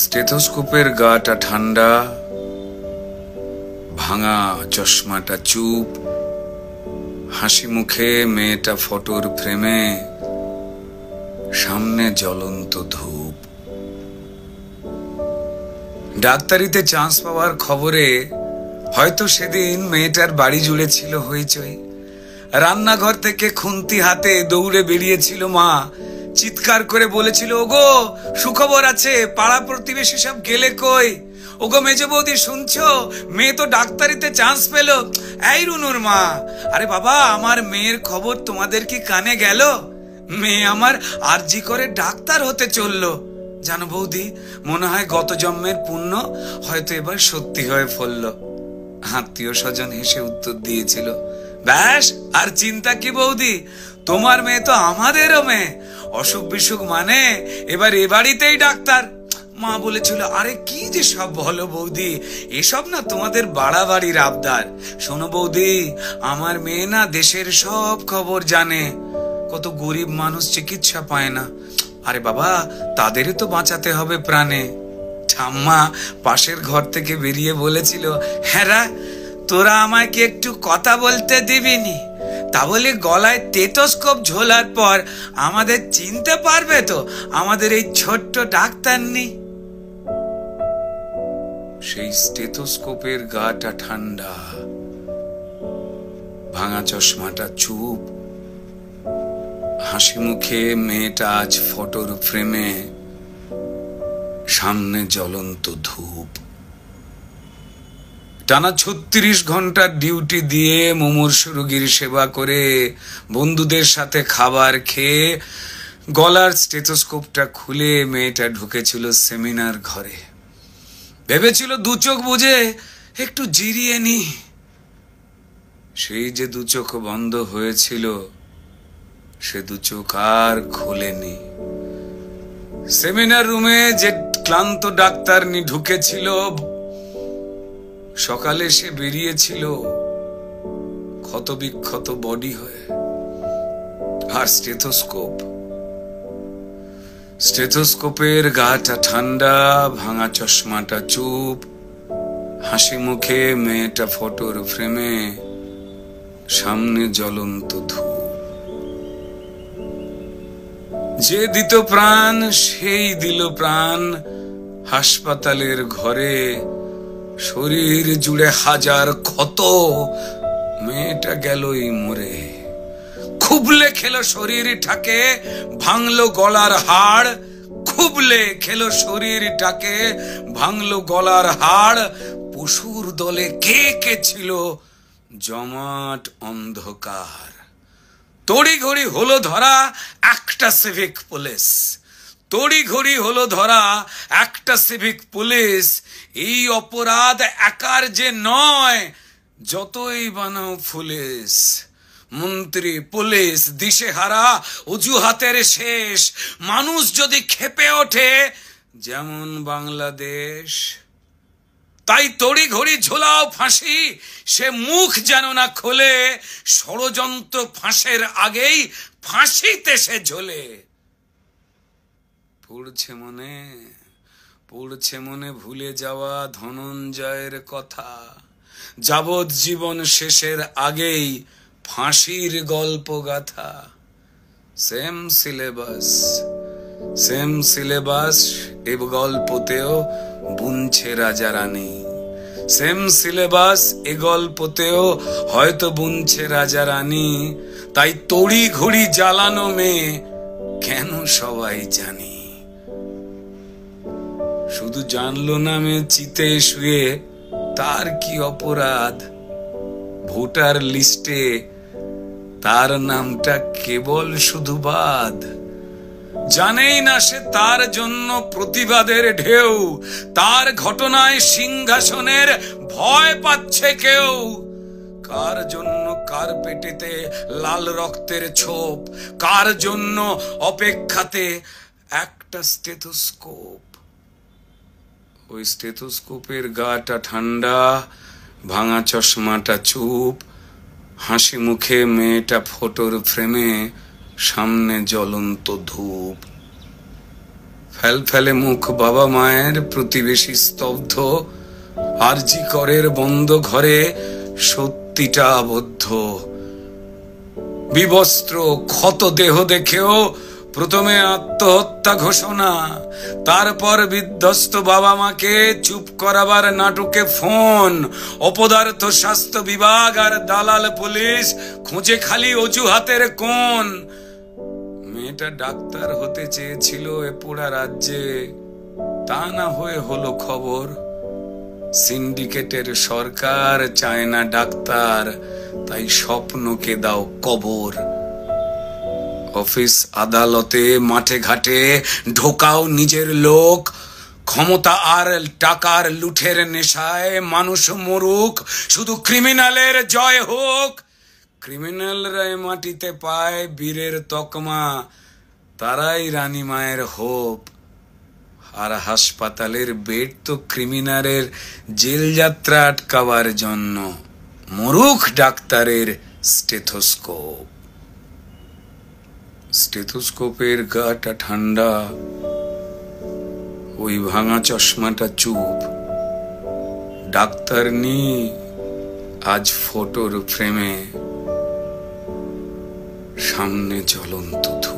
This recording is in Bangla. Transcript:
স্টেথোস্কোপের গাটা ঠান্ডা, ভাঙা চশমাটা চুপ, হাসি মুখে মেয়েটা ফটোর ফ্রেমে, সামনে জ্বলন্ত ধূপ। ডাক্তারিতে চান্স পাওয়ার খবরে হয়তো সেদিন মেয়েটার বাড়ি জুড়ে ছিল হইচই। রান্নাঘর থেকে খুন্তি হাতে দৌড়ে বেরিয়েছিল মা, চিৎকার করে বলেছিল, ওগো সুখবর আছে, পাড়া প্রতিবেশী সব গেলে কই? ওগো মেজো বৌদি শুনছো, মেয়ে তো ডাক্তারিতে চান্স পেল। এই রুনুর মা, আরে বাবা আমার মেয়ের খবর তোমাদের কি কানে গেল? মেয়ে আমার আরজি করে ডাক্তার হতে চললো। জানো বৌদি, মনে হয় গত জন্মের পুণ্য হয়তো এবার সত্যি হয়ে ফলল। আত্মীয় স্বজন হেসে উত্তর দিয়েছিল, ব্যাস আর চিন্তা কি বৌদি, তোমার মেয়ে তো আমাদেরও মেয়ে, অসুখ বিসুখ মানে এবার এ বাড়িতেই ডাক্তার। মা বলেছিল, আরে কি যে সব বলো বৌদি, এসব না তোমাদের বাড়াবাড়ির আবদার। শোনো বৌদি, আমার মেয়ে না দেশের সব খবর জানে, কত গরিব মানুষ চিকিৎসা পায় না। আরে বাবা, তাদেরই তো বাঁচাতে হবে প্রাণে। ঠাম্মা পাশের ঘর থেকে বেরিয়ে বলেছিল, হ্যাঁ তোরা আমায় কি একটু কথা বলতে দিবিনি? তা বলে গলায় স্টেথোস্কোপ ঝোলার পর আমাদের চিনতে পারবে তো আমাদের এই ছোট্ট ডাক্তার নেই? সেই স্টেথোস্কোপের গাটা ঠান্ডা, ভাঙা চশমাটা চুপ, হাসি মুখে মেয়েটা আজ ফটোর ফ্রেমে, সামনে জ্বলন্ত ধূপ। টানা 36 ঘন্টার ডিউটি দিয়ে মুমূর্ষু রোগীর সেবা করে বন্ধুদের সাথে খাবার খেয়ে গলার স্টেথোস্কোপটা খুলে মেয়েটা ঢুকেছিল সেমিনার ঘরে। ভেবেছিল দু চোখ বুঝে একটু জিরিয়ে নি। সেই যে দু চোখ বন্ধ হয়েছিল, সে দু চোখ আর খোলেনি। সেমিনার রুমে যে ক্লান্ত ডাক্তারনি ঢুকেছিল, সকালে সে বেরিয়েছিল ক্ষত বিক্ষত বডি হয়ে। আর স্টেথোস্কোপের গাটা ঠান্ডা, ভাঙা চশমাটা চুপ, হাসি মুখে মেয়েটা ফটোর ফ্রেমে, সামনে জ্বলন্ত ধূপ। যে দিত প্রাণ সেই দিল প্রাণ হাসপাতালের ঘরে, শরীর জুড়ে হাজার ক্ষত, মেয়েটা গেলই মরে। খুবলে খেলো শরীরটাকে, ভাঙলো গলার হাড়, খুবলে খেলো শরীরটাকে, ভাঙলো গলার হাড়। পশুর দলে কে কে ছিল জমাট অন্ধকার। তড়িঘড়ি হলো ধরা একটা সিভিক পুলিশ, তড়িঘড়ি হলো ধরা একটা সিভিক পুলিশ। এই অপরাধ একার যে নয়, যতই বানাও পুলিশ, মন্ত্রী পুলিশ দিশেহারা, অজুহাতের শেষ। মানুষ যদি ক্ষেপে ওঠে যেমন বাংলাদেশ, তাই তড়িঘড়ি ঝোলাও ফাঁসি, সে মুখ যেন না খোলে, ষড়যন্ত্র ফাঁসের আগেই ফাঁসিতে সে ঝোলে। পড়ছে মনে ভুলে যাওয়া ধনঞ্জয়ের কথা, যাবজ্জীবন শেষের আগেই ফাঁসির গল্প গাথা। সেম সিলেবাস এ গল্পতেও বুনছে রাজা রানী, সেম সিলেবাস এ গল্পতেও হয়তো বুনছে রাজা রানী। তাই তড়ি ঘড়ি জ্বালানো মেয়ে কেন সবাই জানি। শুধু জানলো না মেয়ে চিতে শুয়ে তার কি অপরাধ, ভোটার লিস্টে তার নামটা কেবল শুধু বাদ। জানেই না সে তার জন্য প্রতিবাদের ঢেউ, তার ঘটনায় সিংহাসনের ভয় পাচ্ছে কেউ। কার জন্য কার পেটেতে লাল রক্তের ছোপ, কার জন্য অপেক্ষাতে একটা স্টেথোস্কোপ। ওই স্টেথোস্কোপের গাটা ঠান্ডা, ভাঙা চশমাটা চুপ, হাসি মুখে মেয়েটা ফটোর ফ্রেমে, সামনে জ্বলন্ত ধূপ। ফেল ফেলে মুখ বাবা মায়ের, প্রতিবেশী স্তব্ধ, আরজি করের বন্ধ ঘরে সত্যিটা আবদ্ধ। বিবস্ত্র ক্ষত দেহ দেখেও প্রথমে আত্মহত্যা ঘোষণা, তারপর বিধ্বস্ত বাবা মাকে চুপ করাবার নাটকে ফোন। অপদার্থ স্বাস্থ্য বিভাগ আর দালাল পুলিশ খুঁজে খালি অজুহাতের কোণ। মেয়েটা ডাক্তার হতে চেয়েছিল এ পোড়া রাজ্যে, তা না হয়ে হলো খবর সিন্ডিকেটের সরকার চায় না ডাক্তার, তাই স্বপ্নকে দাও কবর। অফিস আদালতে মাঠে ঘাটে ঢোকাও নিজের লোক, ক্ষমতা আর টাকার লুঠের নেশায় মানুষ মরুক, শুধু ক্রিমিনালের জয় হোক। ক্রিমিনালরা মাটিতে পায় বীরের তকমা, তারাই রানী মায়ের হোপ। আর হাসপাতালের বেড তো ক্রিমিনালের জেল যাত্রা আটকাবার জন্য, মরুখ ডাক্তারের স্টেথোস্কোপ। স্টেথোস্কোপের গাটা ঠান্ডা, ওই ভাঙা চশমাটা চুপ। ডাক্তার নি আজ ফটোর ফ্রেমে, সামনে জ্বলন্ত ধূপ।